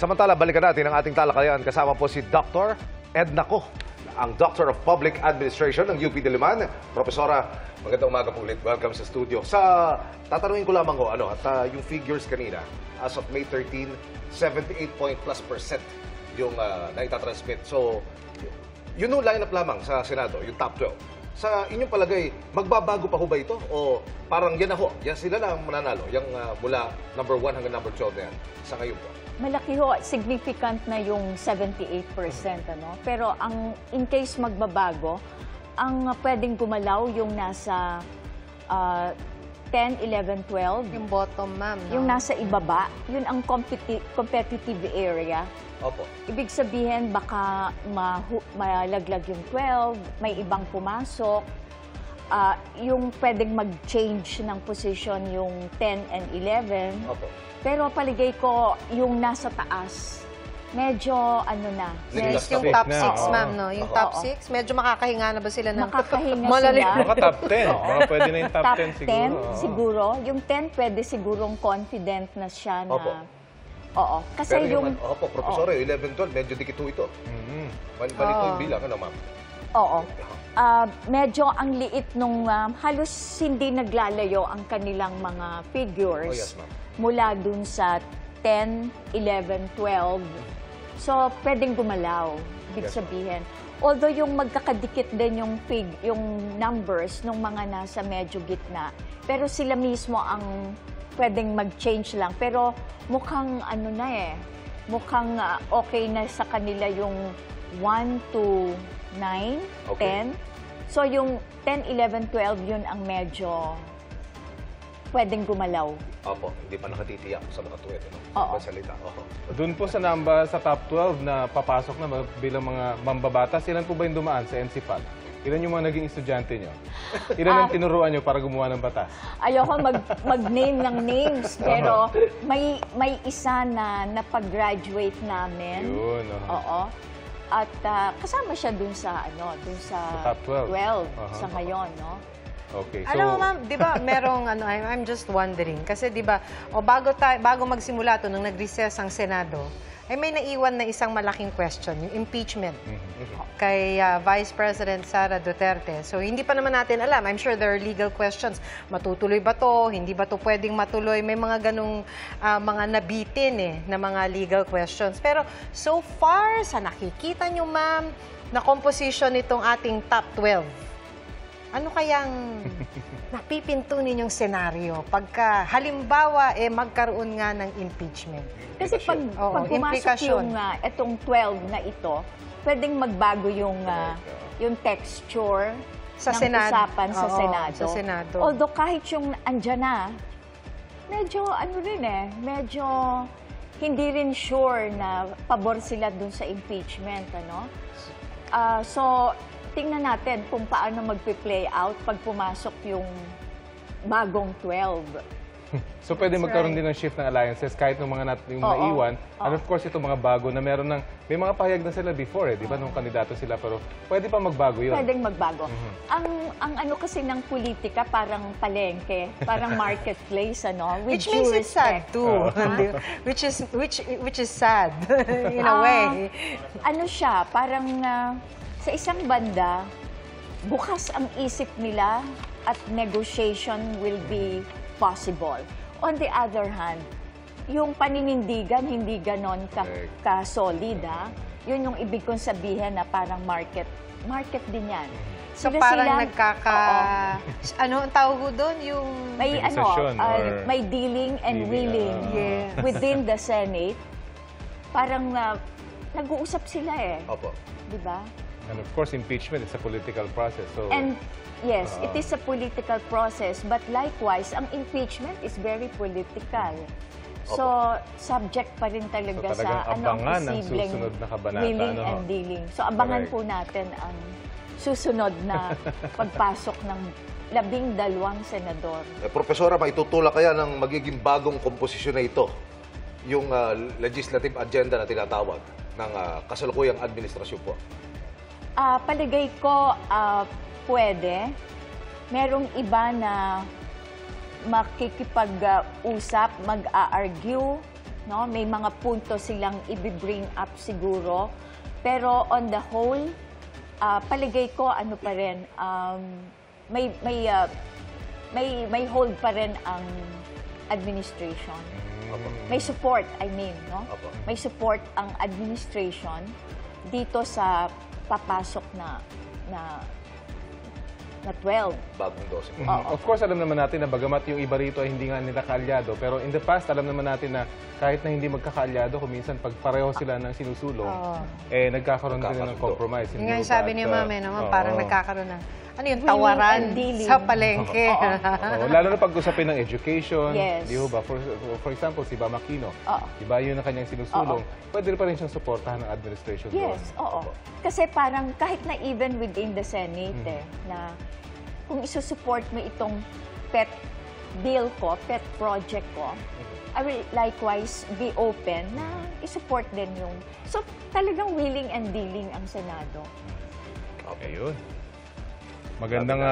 Samantala, balikan natin ang ating talakayan. Kasama po si Dr. Edna Co, ang Doctor of Public Administration ng UP Diliman. Profesora, magandang umaga po ulit. Welcome sa studio. Tatanungin ko lamang yung figures kanina. As of May 13, 78+% yung naitatransmit. So, yun yung line-up lamang sa Senado, yung top 12. Sa inyong palagay, magbabago pa ho ba ito? O parang yan sila lang mananalo, yung mula number 1 hanggang number 12 na yan, sa ngayon po? Malaki ho, significant na yung 78%. Pero in case magbabago, ang pwedeng gumalaw yung nasa 10, 11, 12. Yung bottom, ma'am. No? Yung nasa ibaba, yun ang competitive area. Opo. Ibig sabihin, baka malaglag yung 12, may ibang pumasok. Yung pwedeng mag-change ng position yung 10 and 11. Opo. Pero paligay ko, yung nasa taas, medyo Yes, yung top 6, ma'am, no? Yung top 6, medyo makakahinga na ba sila ng makakahinga malalim? sila. Baka top 10. Baka pwede na yung top 10 siguro. 10 siguro. Yung 10 pwede sigurong confident na siya na... Opo. Oo. Kasi Pero yung... Profesor, 11, 12, medyo dikit ho ito. Balito yung bilang, ma'am? Oo. Medyo ang liit nung halos hindi naglalayo ang kanilang mga figures. Oh, yes, ma'am. Mula dun sa 10, 11, 12. So, pwedeng gumalaw, ibig sabihin. Although yung magkakadikit din yung numbers ng mga nasa medyo gitna, pero sila mismo ang pwedeng mag-change lang. Pero mukhang mukhang okay na sa kanila yung 1 to 9, Okay. 10. So yung 10, 11, 12, yun ang medyo pwedeng gumalaw. Opo, hindi pa nakatitiyak sa mga tuwid. Oo. Salita. Doon po sa top 12 na papasok na bilang mga mambabatas, ilan po ba yung dumaan sa NCPAL? Ilan yung mga naging estudyante nyo? Ilan yung tinuruan nyo para gumawa ng batas? Ayoko mag-name ng names, pero may isa na napag-graduate namin. Yun, Oo. At kasama siya dun sa top 12. sa ngayon, no? Okay, so... Alam mo, ma'am, di ba, merong, I'm just wondering, kasi di ba, bago magsimula to nung nag-recess ang Senado, ay may naiwan na isang malaking question, yung impeachment kay Vice President Sara Duterte. So, hindi pa naman natin alam. I'm sure there are legal questions. Matutuloy ba to? Hindi ba to pwedeng matuloy? May mga ganong mga nabitin na mga legal questions. Pero so far, sa nakikita nyo, ma'am, na composition nitong ating top 12, ano kayang napipinto ninyong senaryo pagka halimbawa magkaroon nga ng impeachment? Kasi pag pumasok yung itong 12 na ito, pwedeng magbago yung texture sa ng Senado. Usapan sa Senado. Sa Senado. Although kahit yung andyan na, medyo medyo hindi rin sure na pabor sila dun sa impeachment, so, tingnan natin kung paano magpi-play out pag pumasok yung bagong 12. So, pwede magkaroon din ng shift ng alliances kahit yung mga naiwan. And of course, itong mga bago na may mga pahayag na sila before, di ba, nung kandidato sila. Pero pwede pa magbago yun. Pwedeng magbago. Ang kasi ng politika, parang palengke, parang marketplace, Which makes it sad too. Which is sad, in a way. Siya, parang... sa isang banda, bukas ang isip nila at negotiation will be possible. On the other hand, yung paninindigan hindi ganon ka-solid, Yun yung ibig kong sabihin na parang market din yan. So parang ano ang tawag doon? Yung may dealing and willing within the Senate. Parang nag-uusap sila Opo. Di ba? And of course, impeachment is a political process. So, and yes, it is a political process, but likewise, ang impeachment is very political. So, subject pa rin talaga sa ang posibleng willing and dealing. So, abangan po natin ang susunod na pagpasok ng 12 senador. Profesora, maitutulak kaya ng magiging bagong komposisyon na ito, yung legislative agenda na tinatawag ng kasalukuyang administrasyon po? Paligay ko, pwede. Merong iba na makikipag-usap, mag-a-argue, no? May mga punto silang i-bring up siguro. Pero on the whole, paligay ko ano pa rin, may hold pa rin ang administration. May support, I mean, no? May support ang administration dito sa papasok na 12. Bagong dose. Of course, alam naman natin na bagamat yung iba rito ay hindi nga nila kaalyado, pero in the past, alam naman natin na kahit na hindi magkakaalyado, kung minsan pag pareho sila ng sinusulong, nagkakaroon din ng compromise. Yung nga yung sabi ni Mami naman, parang nagkakaroon ng, ano yung Willing tawaran and dealing. sa palengke. Oo, lalo na pag-usapin ng education, Yes. di ba? For example, si Bam Aquino, Oo. di ba yun ang kanyang sinusulong, pwede pa rin siyang suportahan ng administration doon. Yes, oo. Kasi parang kahit na even within the Senate, na kung isusupport mo itong pet bill ko, pet project ko, I will likewise be open na isupport din yung... So, talagang willing and dealing ang Senado. Okay, yun. Magandang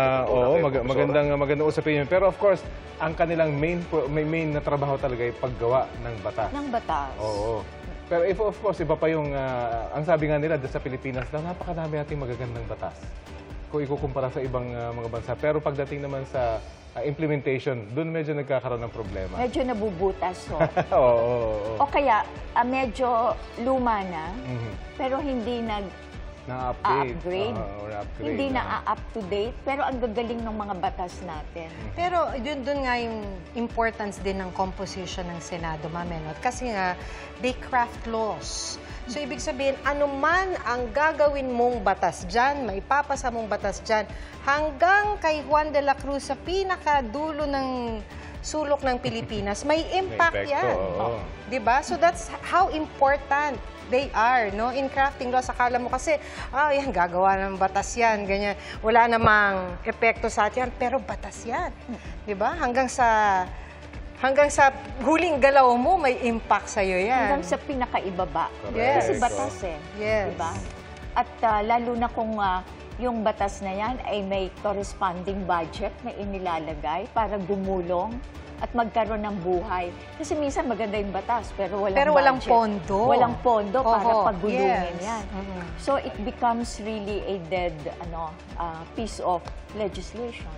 magandang usapin yun. Pero of course, ang kanilang main na trabaho talaga ay paggawa ng batas. Ng batas. Oo. Pero of course, iba pa yung, ang sabi nga nila sa Pilipinas daw, napakadami nating magagandang batas kung ikukumpara sa ibang mga bansa. Pero pagdating naman sa implementation, doon medyo nagkakaroon ng problema. Medyo nabubutas, so. Oo. O kaya, medyo luma na, pero hindi Na-upgrade. Hindi na up-to-date, pero ang gagaling ng mga batas natin. Pero doon nga yung importance din ng composition ng Senado, Mamenot. Kasi nga, they craft laws. So, ibig sabihin, anuman ang gagawin mong batas dyan, maipapasa mong batas dyan, hanggang kay Juan de la Cruz sa pinakadulo ng sulok ng Pilipinas, may impact epekto, yan. oo. Diba? So, that's how important they are, no? In crafting laws, akala mo kasi, yan, gagawa ng batas yan, ganyan. Wala namang epekto sa atin, pero batas yan. Diba? Hanggang sa huling galaw mo, may impact sa'yo yan. Hanggang sa pinakaibaba. Yes. Kasi batas eh. Yes. Diba? At lalo na kung yung batas na yan ay may corresponding budget na inilalagay para gumulong at magkaroon ng buhay. Kasi minsan maganda yung batas, pero walang budget. pondo. Walang pondo para Oho, pagulungin yes. yan. So it becomes really a dead piece of legislation.